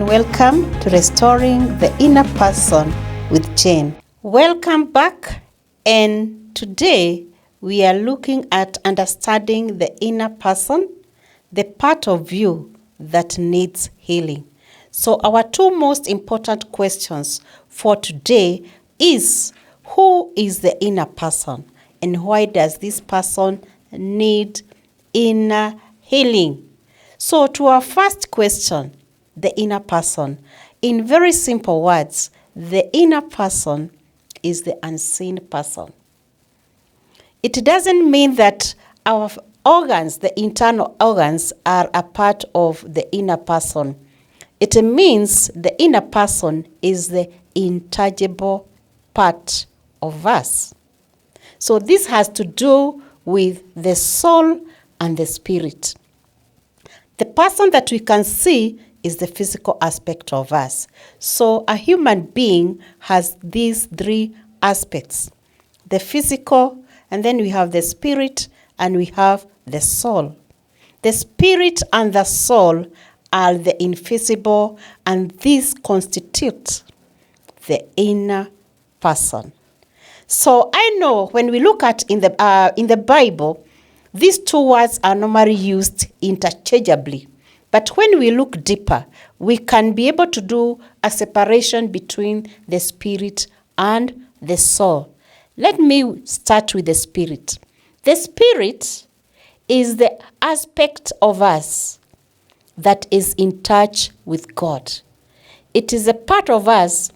and welcome to Restoring the Inner Person with Jane. Welcome back, and today we are looking at understanding the inner person, the part of you that needs healing. So our two most important questions for today is, who is the inner person and why does this person need inner healing? So to our first question, the inner person, in very simple words, the inner person is the unseen person. It doesn't mean that our organs, the internal organs, are a part of the inner person. It means the inner person is the intangible part of us. So this has to do with the soul and the spirit. The person that we can see is the physical aspect of us. So a human being has these three aspects: the physical, and then we have the spirit, and we have the soul. The spirit and the soul are the invisible, and these constitute the inner person. So I know when we look at in the Bible, these two words are normally used interchangeably. But when we look deeper, we can be able to do a separation between the spirit and the soul. Let me start with the spirit. The spirit is the aspect of us that is in touch with God. It is a part of us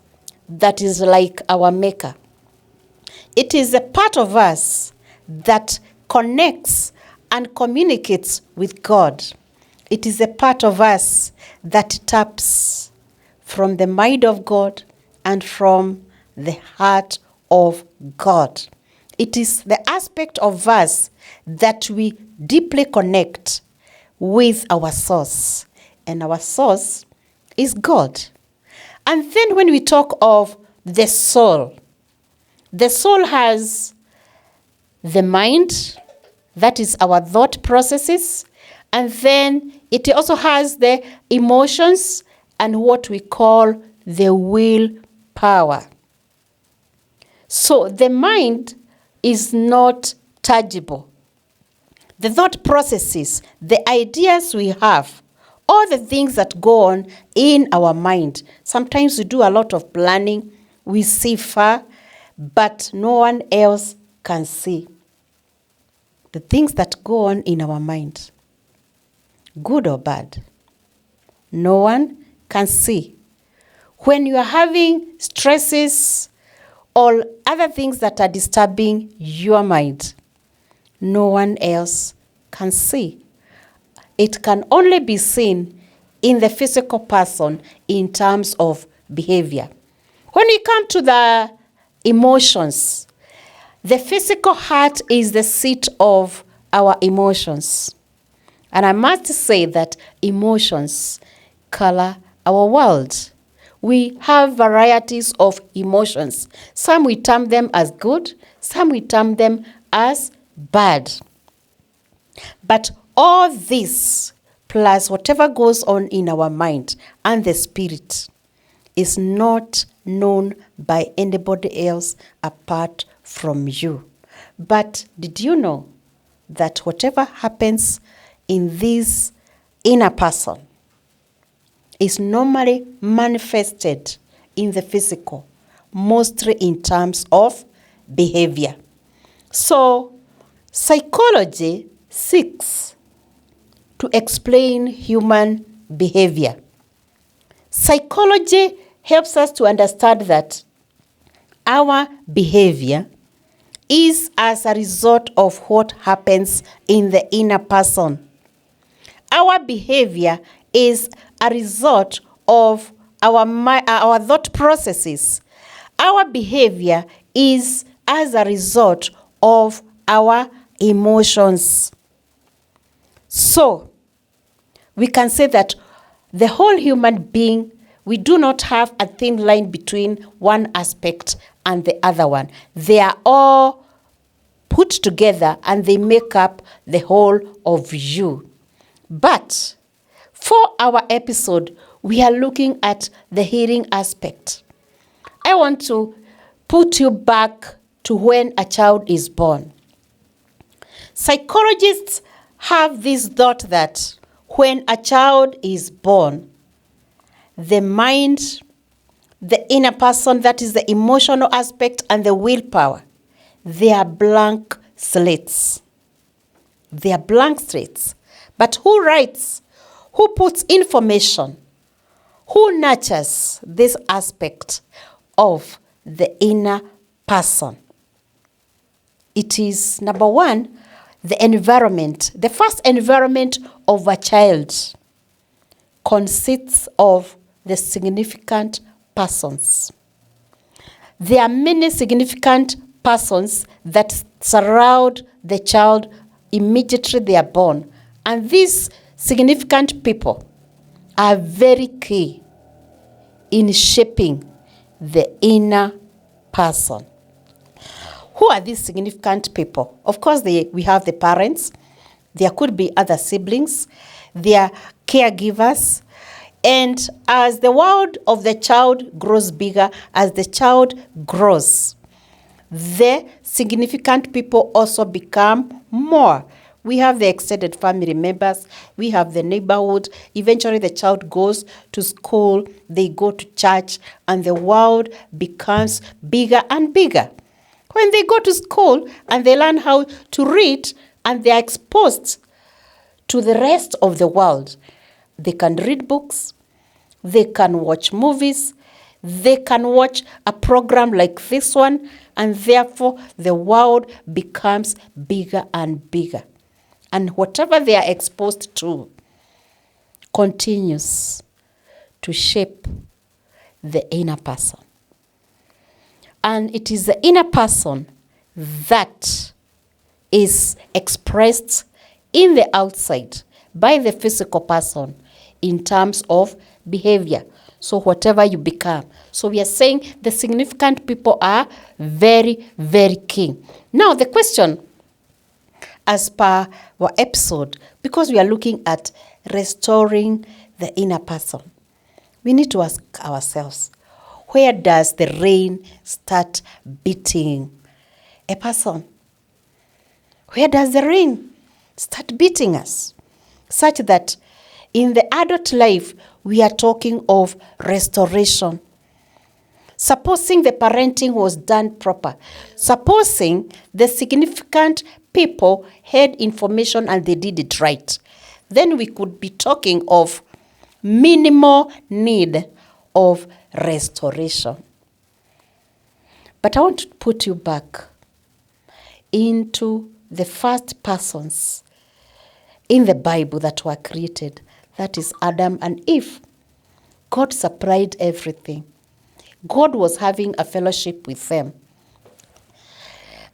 that is like our maker. It is a part of us that connects and communicates with God. It is a part of us that taps from the mind of God and from the heart of God. It is the aspect of us that we deeply connect with our source, and our source is God. And then when we talk of the soul has the mind, that is our thought processes, and then it also has the emotions and what we call the will power. So the mind is not tangible. The thought processes, the ideas we have, all the things that go on in our mind. Sometimes we do a lot of planning, we see far, but no one else can see the things that go on in our mind, good or bad. No one can see. When you are having stresses or other things that are disturbing your mind, no one else can see. It can only be seen in the physical person in terms of behavior. When we come to the emotions, the physical heart is the seat of our emotions. And I must say that emotions color our world. We have varieties of emotions. Some we term them as good, some we term them as bad. But all this, plus whatever goes on in our mind and the spirit, is not known by anybody else apart from you. But did you know that whatever happens in this inner person is normally manifested in the physical, mostly in terms of behavior? So psychology seeks to explain human behavior. Psychology helps us to understand that our behavior is as a result of what happens in the inner person. Our behavior is a result of our thought processes. Our behavior is as a result of our emotions. So, we can say that the whole human being, we do not have a thin line between one aspect and the other one. They are all put together and they make up the whole of you. But for our episode, we are looking at the healing aspect. I want to put you back to when a child is born. Psychologists have this thought that when a child is born, the mind, the inner person, that is the emotional aspect, and the willpower, they are blank slates. They are blank slates. But who writes? Who puts information? Who nurtures this aspect of the inner person? It is, number one, the environment. The first environment of a child consists of the significant persons. There are many significant persons that surround the child immediately they are born. And these significant people are very key in shaping the inner person. Who are these significant people? Of course, we have the parents. There could be other siblings. There are caregivers. And as the world of the child grows bigger, as the child grows, the significant people also become more. We have the extended family members. We have the neighborhood. Eventually, the child goes to school. They go to church. And the world becomes bigger and bigger. When they go to school and they learn how to read and they are exposed to the rest of the world, they can read books, they can watch movies, they can watch a program like this one, and therefore the world becomes bigger and bigger. And whatever they are exposed to continues to shape the inner person. And it is the inner person that is expressed in the outside by the physical person in terms of behavior. So whatever you become. So we are saying the significant people are very, very key. Now the question, as per our episode, because we are looking at restoring the inner person, we need to ask ourselves, where does the rain start beating a person? Where does the rain start beating us? Such that in the adult life, we are talking of restoration. Supposing the parenting was done proper. Supposing the significant people had information and they did it right. Then we could be talking of minimal need of restoration. But I want to put you back into the first persons in the Bible that were created. That is Adam and Eve. God supplied everything. God was having a fellowship with them.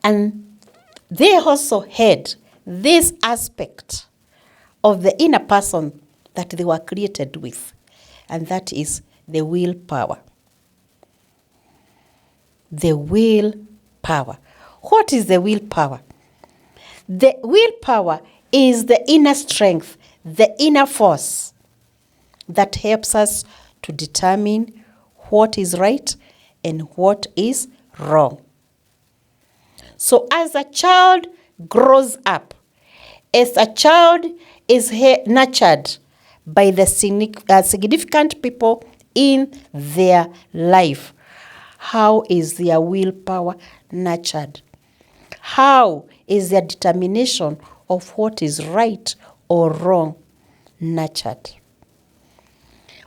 And they also had this aspect of the inner person that they were created with. And that is the willpower. The willpower. What is the willpower? The willpower is the inner strength, the inner force that helps us to determine what is right and what is wrong. So as a child grows up, as a child is nurtured by the significant people in their life, how is their willpower nurtured? How is their determination of what is right or wrong nurtured?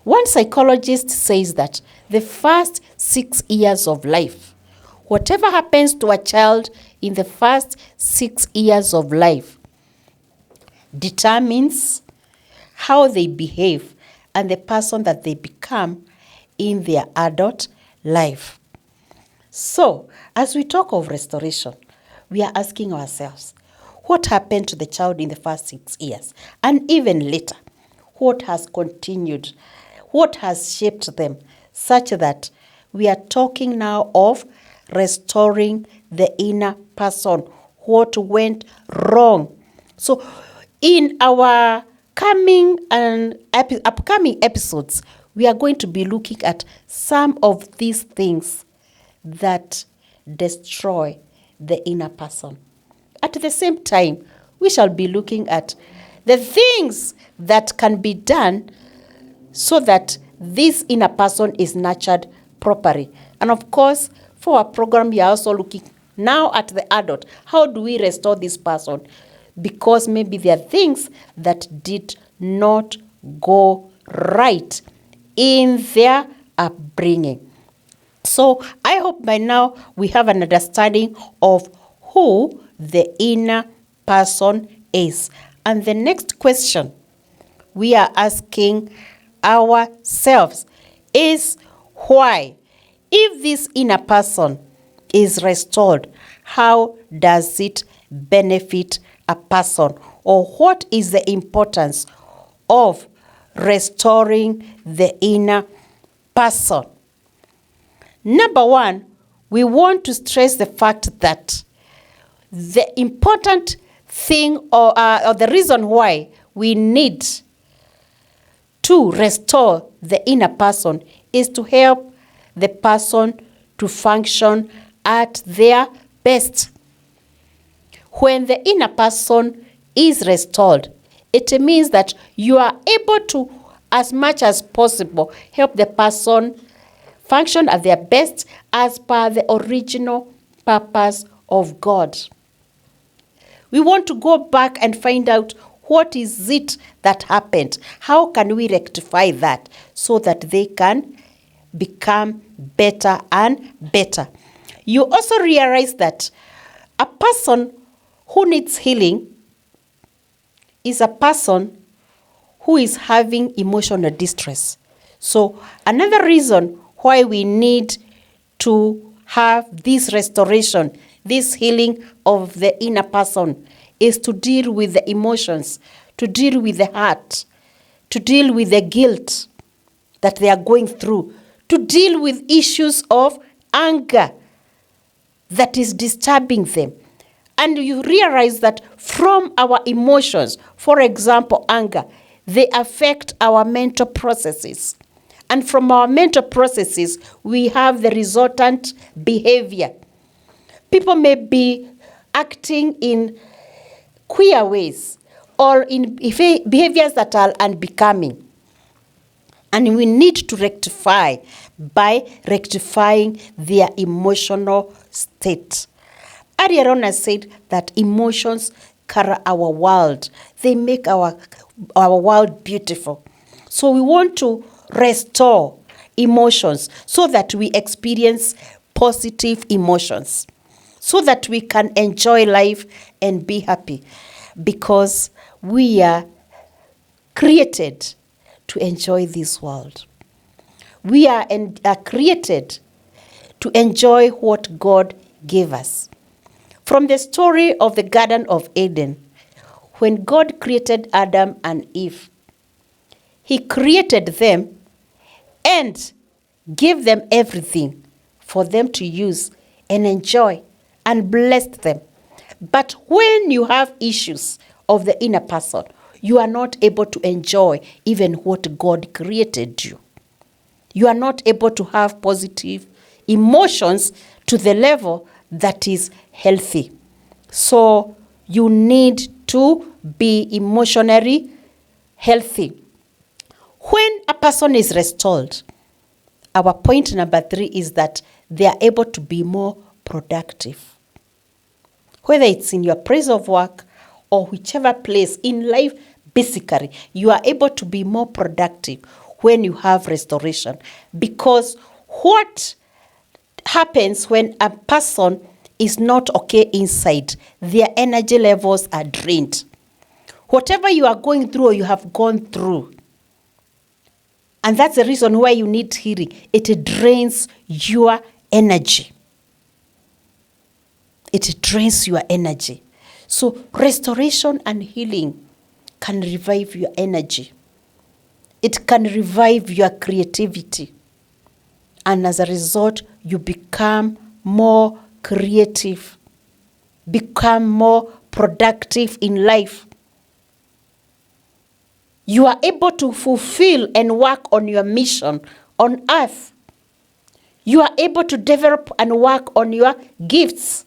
One psychologist says that the first 6 years of life, whatever happens to a child in the first 6 years of life, determines how they behave and the person that they become in their adult life. So, as we talk of restoration, we are asking ourselves, what happened to the child in the first 6 years? And even later, what has continued? What has shaped them such that we are talking now of restoring the inner person? What went wrong? So in our upcoming episodes, we are going to be looking at some of these things that destroy the inner person. At the same time, we shall be looking at the things that can be done so that this inner person is nurtured properly. And of course, for our program, we are also looking now at the adult. How do we restore this person? Because maybe there are things that did not go right in their upbringing. So I hope by now we have an understanding of who the inner person is. And the next question we are asking ourselves is why? If this inner person is restored, how does it benefit a person? Or what is the importance of restoring the inner person? Number one, we want to stress the fact that the important thing or the reason why we need to restore the inner person is to help the person to function at their best. When the inner person is restored, it means that you are able to, as much as possible, help the person function at their best as per the original purpose of God. We want to go back and find out what is it that happened. How can we rectify that so that they can become better and better? You also realize that a person who needs healing is a person who is having emotional distress. So another reason why we need to have this restoration, this healing of the inner person, is to deal with the emotions, to deal with the heart, to deal with the guilt that they are going through, to deal with issues of anger that is disturbing them. And you realize that from our emotions, for example, anger, they affect our mental processes. And from our mental processes, we have the resultant behavior. People may be acting in queer ways or in behaviors that are unbecoming. And we need to rectify by rectifying their emotional state. Earlier on, I said that emotions color our world. They make our world beautiful. So we want to restore emotions so that we experience positive emotions, so that we can enjoy life and be happy, because we are created to enjoy this world. We are created to enjoy what God gave us. From the story of the Garden of Eden, when God created Adam and Eve, He created them and gave them everything for them to use and enjoy and blessed them. But when you have issues of the inner person, you are not able to enjoy even what God created you. You are not able to have positive emotions to the level that is healthy. So you need to be emotionally healthy. When a person is restored, our point number 3 is that they are able to be more productive. Whether it's in your place of work or whichever place in life, basically, you are able to be more productive when you have restoration. Because what happens when a person is not okay inside, their energy levels are drained. Whatever you are going through or you have gone through, and that's the reason why you need healing. It drains your energy. It drains your energy. So restoration and healing can revive your energy. It can revive your creativity. And as a result, you become more creative, become more productive in life. You are able to fulfill and work on your mission on earth. You are able to develop and work on your gifts.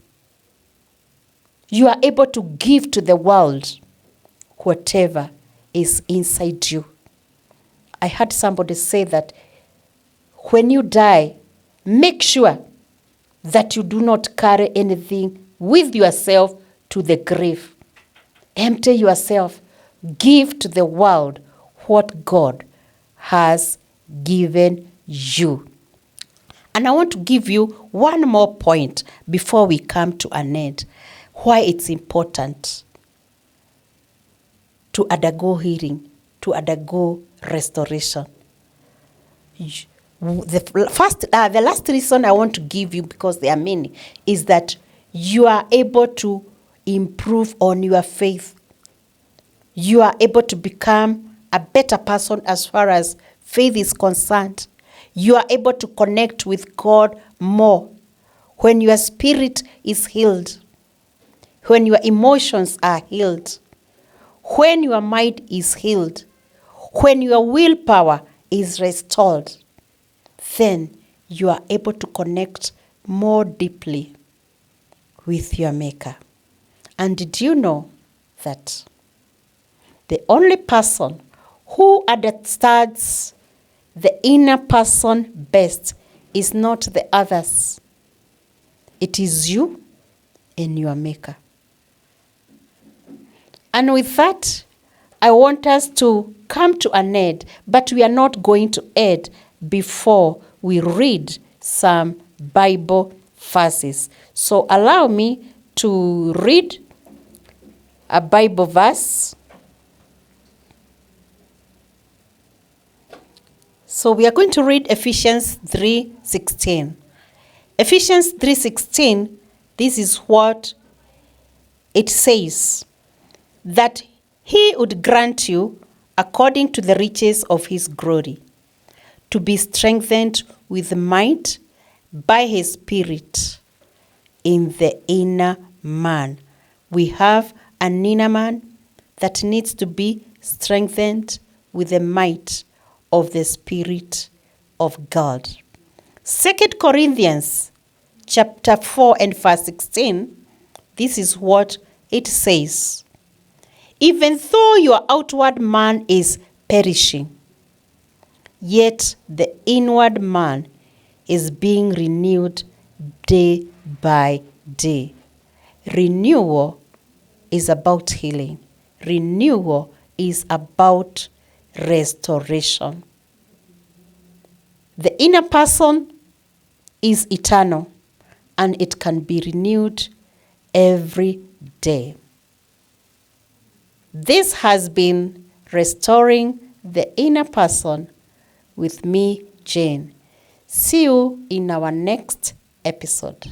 You are able to give to the world whatever is inside you. I heard somebody say that when you die, make sure that you do not carry anything with yourself to the grave. Empty yourself. Give to the world what God has given you. And I want to give you one more point before we come to an end, why it's important to undergo healing, to undergo restoration. The last reason I want to give you, because there are many, is that you are able to improve on your faith. You are able to become a better person as far as faith is concerned. You are able to connect with God more when your spirit is healed, when your emotions are healed, when your mind is healed, when your willpower is restored. Then you are able to connect more deeply with your Maker. And did you know that the only person who understands the inner person best is not the others? It is you and your Maker. And with that, I want us to come to an end, but we are not going to end before we read some Bible verses. So allow me to read a Bible verse. So we are going to read Ephesians 3:16. Ephesians 3:16, this is what it says, that he would grant you, according to the riches of his glory, to be strengthened with might by his Spirit in the inner man. We have an inner man that needs to be strengthened with the might of the Spirit of God. 2 Corinthians chapter 4 and verse 16, this is what it says. Even though your outward man is perishing, yet the inward man is being renewed day by day. Renewal is about healing. Renewal is about restoration. The inner person is eternal, and it can be renewed every day. This has been Restoring the Inner Person with me, Jane. See you in our next episode.